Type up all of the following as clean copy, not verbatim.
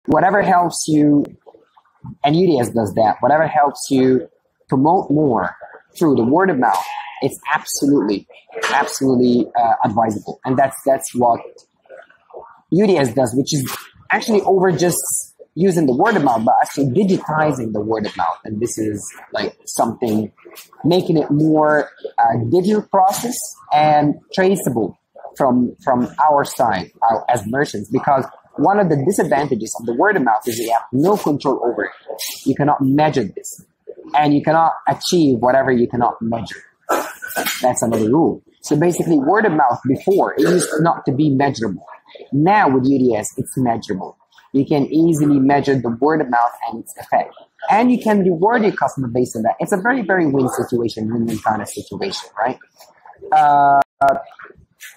Whatever helps you, and UDS does that, whatever helps you promote more through the word of mouth, it's absolutely advisable. And that's what UDS does, which is actually over just using the word of mouth, but actually digitizing the word of mouth. And this is like something, making it more digital process and traceable from our side as merchants, because one of the disadvantages of the word of mouth is you have no control over it. You cannot measure this, and you cannot achieve whatever you cannot measure. That's another rule. So basically, word of mouth before, it used not to be measurable. Now with UDS, it's measurable. You can easily measure the word of mouth and its effect. And you can reward your customer based on that. It's a very, very win situation, win-win kind of situation, right?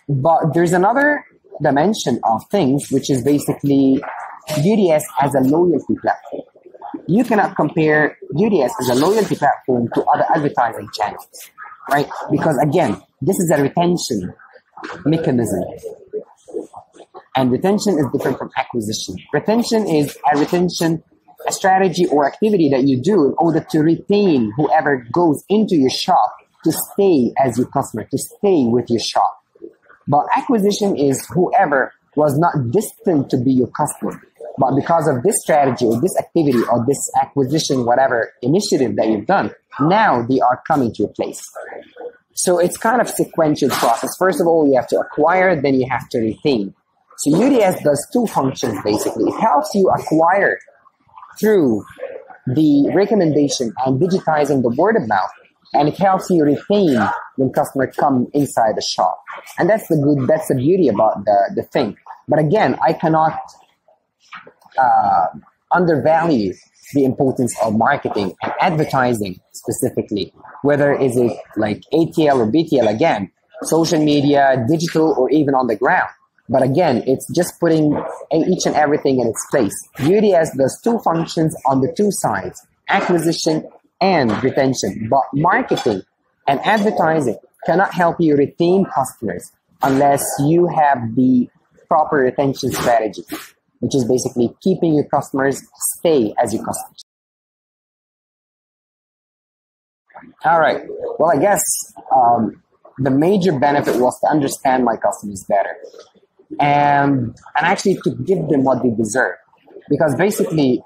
But there's another dimension of things, which is basically UDS as a loyalty platform. You cannot compare UDS as a loyalty platform to other advertising channels, right? Because again, this is a retention mechanism. And retention is different from acquisition. Retention is a strategy or activity that you do in order to retain whoever goes into your shop to stay as your customer, to stay with your shop. But acquisition is whoever was not destined to be your customer, but because of this strategy or this activity or this acquisition, whatever initiative that you've done, now they are coming to your place. So it's kind of sequential process. First of all, you have to acquire, then you have to retain. So UDS does two functions basically. It helps you acquire through the recommendation and digitizing the word of mouth, and it helps you retain when customers come inside the shop. And that's the beauty about the thing. But again, I cannot undervalue the importance of marketing and advertising specifically, whether is it like ATL or BTL, again, social media, digital, or even on the ground. But again, it's just putting each and everything in its place. UDS does two functions on the two sides, acquisition and retention. But marketing and advertising cannot help you retain customers unless you have the proper retention strategy, which is basically keeping your customers stay as your customers. All right. Well, I guess the major benefit was to understand my customers better and actually to give them what they deserve. Because basically,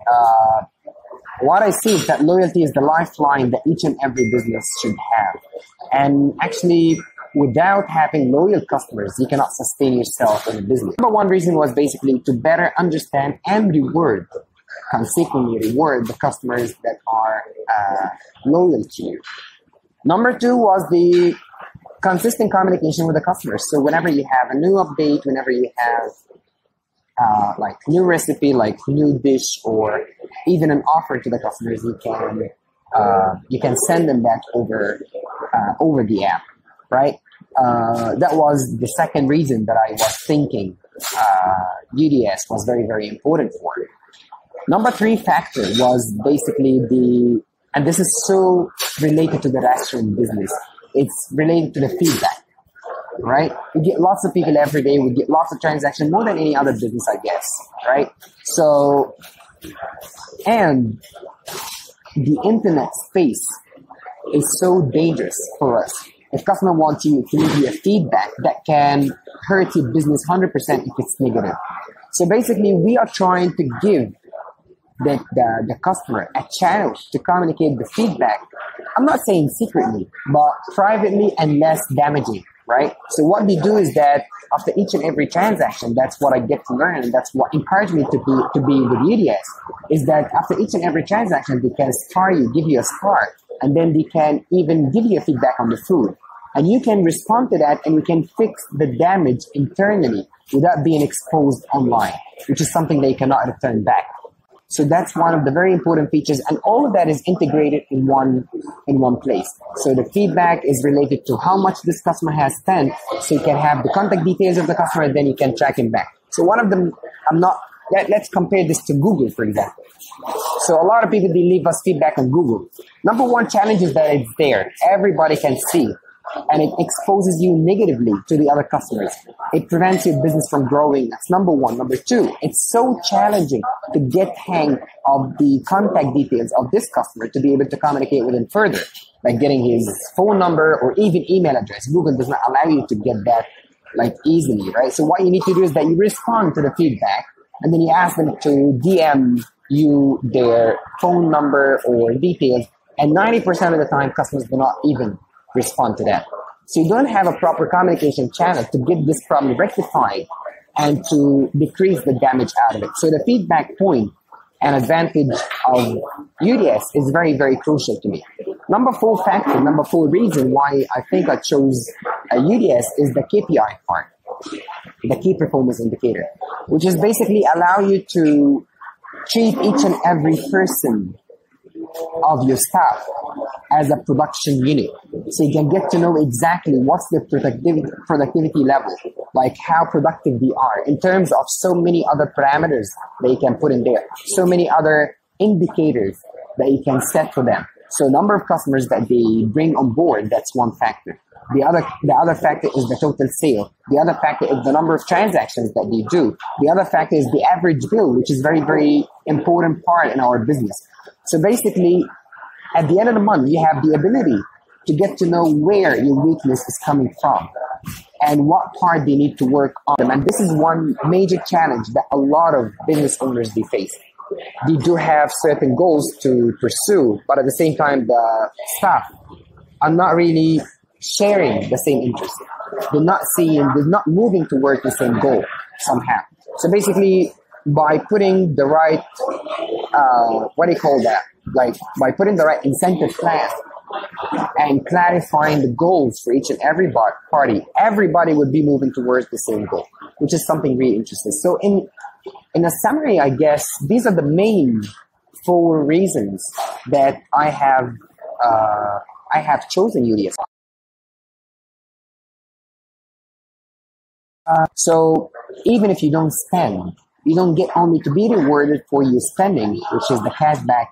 what I see is that loyalty is the lifeline that each and every business should have. And actually, without having loyal customers, you cannot sustain yourself in a business. Number one reason was basically to better understand and reward, consequently reward the customers that are loyal to you. Number two was the consistent communication with the customers. So whenever you have a new update, whenever you have like new recipe, like new dish, or even an offer to the customers, you can send them that over the app, right? That was the second reason that I was thinking UDS was very, very important for it. Number three factor was basically and this is so related to the restaurant business, it's related to the feedback, right? We get lots of people every day, we get lots of transactions, more than any other business, I guess, right? So, and the internet space is so dangerous for us. If customer wants you to give you a feedback, that can hurt your business 100% if it's negative. So basically, we are trying to give the customer a channel to communicate the feedback. I'm not saying secretly, but privately and less damaging, right? So what they do is that after each and every transaction, that's what I get to learn, and that's what encouraged me to be with UDS, is that after each and every transaction, they can star you, give you a star, and then they can even give you a feedback on the food. And you can respond to that, and you can fix the damage internally without being exposed online, which is something they cannot return back. So that's one of the very important features, and all of that is integrated in one place. So the feedback is related to how much this customer has spent, so you can have the contact details of the customer, and then you can track him back. So one of them, let's compare this to Google, for example. So a lot of people, they leave us feedback on Google. Number one challenge is that it's there. Everybody can see. and it exposes you negatively to the other customers. It prevents your business from growing. That's number one. Number two, it's so challenging to get hang of the contact details of this customer to be able to communicate with him further, like getting his phone number or even email address. Google does not allow you to get that like easily, right? So what you need to do is that you respond to the feedback and then you ask them to DM you their phone number or details. And 90% of the time, customers do not even respond to that. So you don't have a proper communication channel to get this problem rectified and to decrease the damage out of it. So the feedback point and advantage of UDS is very, very crucial to me. Number four reason why I think I chose UDS is the KPI part, the key performance indicator, which is basically allow you to treat each and every person of your staff as a production unit. So you can get to know exactly what's the productivity level, like how productive they are in terms of so many other parameters that you can put in there, so many other indicators that you can set for them. So number of customers that they bring on board, that's one factor. The other factor is the total sale. The other factor is the number of transactions that they do. The other factor is the average bill, which is very, very important part in our business. So basically, at the end of the month, you have the ability to get to know where your weakness is coming from and what part they need to work on. And this is one major challenge that a lot of business owners they face. They do have certain goals to pursue, but at the same time, the staff are not really sharing the same interest. They're not moving towards the same goal somehow. So basically, by putting the right, by putting the right incentive plan and clarifying the goals for each and every party, everybody would be moving towards the same goal, which is something really interesting. So in a summary, I guess these are the main 4 reasons that I have chosen UDS. So even if you don't spend, you don't get only to be rewarded for your spending, which is the cashback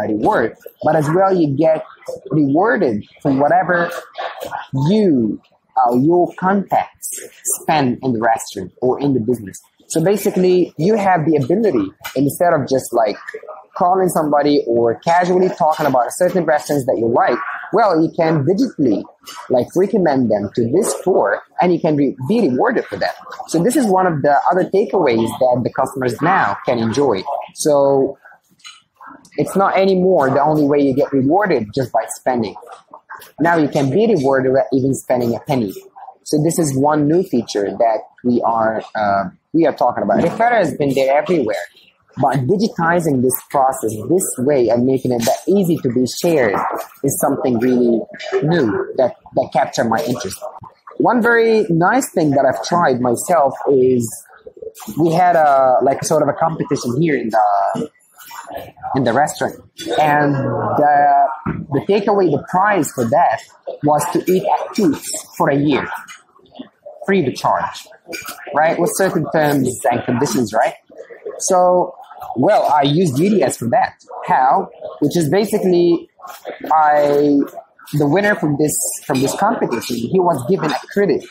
reward, but as well you get rewarded for whatever your contacts spend in the restaurant or in the business. So basically, you have the ability, instead of just like calling somebody or casually talking about a certain restaurants that you like, well, you can digitally like recommend them to this store and you can be rewarded for that. So this is one of the other takeaways that the customers now can enjoy. So it's not anymore the only way you get rewarded just by spending. Now you can be rewarded without even spending a penny. So this is one new feature that we are talking about. Referral has been there everywhere, but digitizing this process this way and making it that easy to be shared is something really new that captured my interest. One very nice thing that I've tried myself is we had sort of a competition here in the restaurant, and the takeaway, the prize for that was to eat at Toots for a year, free to charge, right? With certain terms and conditions, right? So, well, I used UDS for that. How? Which is basically, the winner from this competition, he was given a credit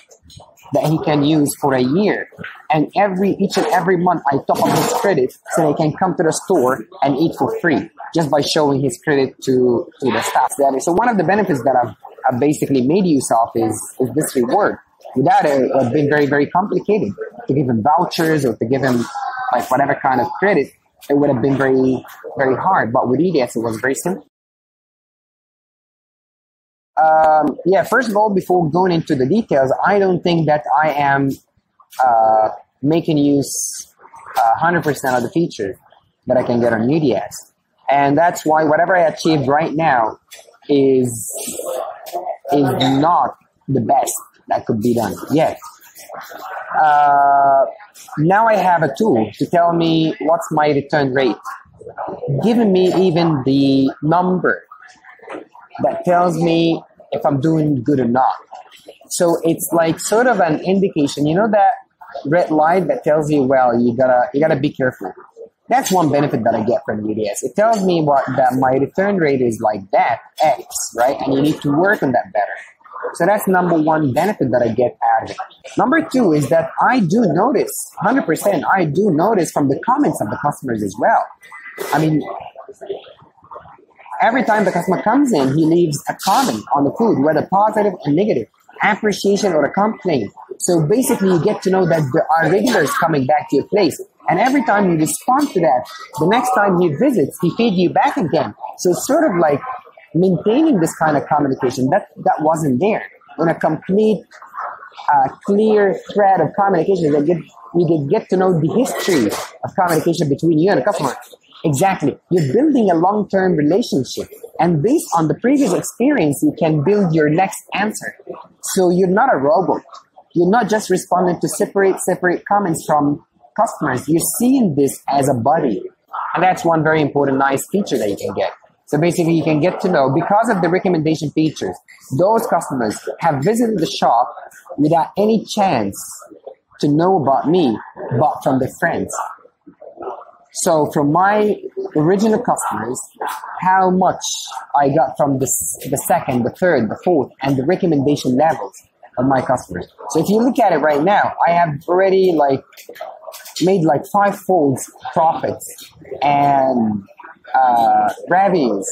that he can use for a year. And each and every month, I top up his credit so he can come to the store and eat for free just by showing his credit to the staff. So one of the benefits that I've basically made use of is this reward. Without it, it would have been very, very complicated to give him vouchers or to give him like whatever kind of credit. It would have been very, very hard. But with UDS, it was very simple. First of all, before going into the details, I don't think that I am making use 100% of the features that I can get on UDS. And that's why whatever I achieved right now is not the best that could be done yet. Now I have a tool to tell me what's my return rate, giving me even the number that tells me if I'm doing good or not. So it's like sort of an indication, you know, that red light that tells you, well, you gotta be careful. That's one benefit that I get from UDS. It tells me that my return rate is like that, X, right? And you need to work on that better. So that's number one benefit that I get out of it. Number two is that I do notice, 100%, I do notice from the comments of the customers as well. I mean, every time the customer comes in, he leaves a comment on the food, whether positive or negative, appreciation or a complaint. So basically, you get to know that there are regulars coming back to your place. And every time you respond to that, the next time he visits, he feeds you back again. So it's sort of like maintaining this kind of communication that wasn't there. In a complete, clear thread of communication, you get to know the history of communication between you and the customer. Exactly. You're building a long-term relationship. And based on the previous experience, you can build your next answer. So you're not a robot. You're not just responding to separate comments from customers. You're seeing this as a buddy. And that's one very important, nice feature that you can get. So basically, you can get to know, because of the recommendation features, those customers have visited the shop without any chance to know about me, but from their friends. So from my original customers, how much I got from the second, the third, the fourth, and the recommendation levels of my customers. So if you look at it right now, I have already made 5-fold profits and revenues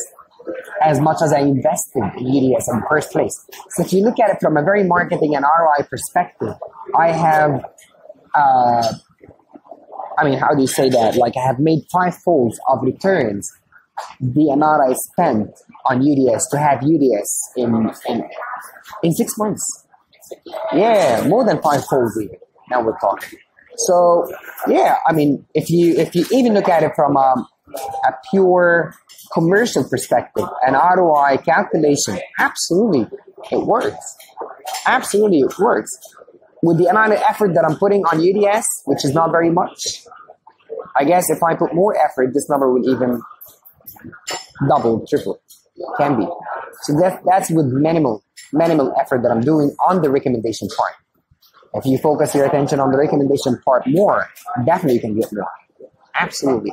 as much as I invested in UDS in the first place. So if you look at it from a very marketing and ROI perspective, I have, how do you say that? I have made 5-fold of returns the amount I spent on UDS to have UDS in 6 months. Yeah, more than 5-fold even. Now we're talking. So yeah, if you even look at it from a pure commercial perspective, an ROI calculation, absolutely it works. Absolutely it works. With the amount of effort that I'm putting on UDS, which is not very much, I guess if I put more effort, this number will even double, triple. Can be. So that's with minimal effort that I'm doing on the recommendation part. If you focus your attention on the recommendation part more, definitely you can get more. Absolutely.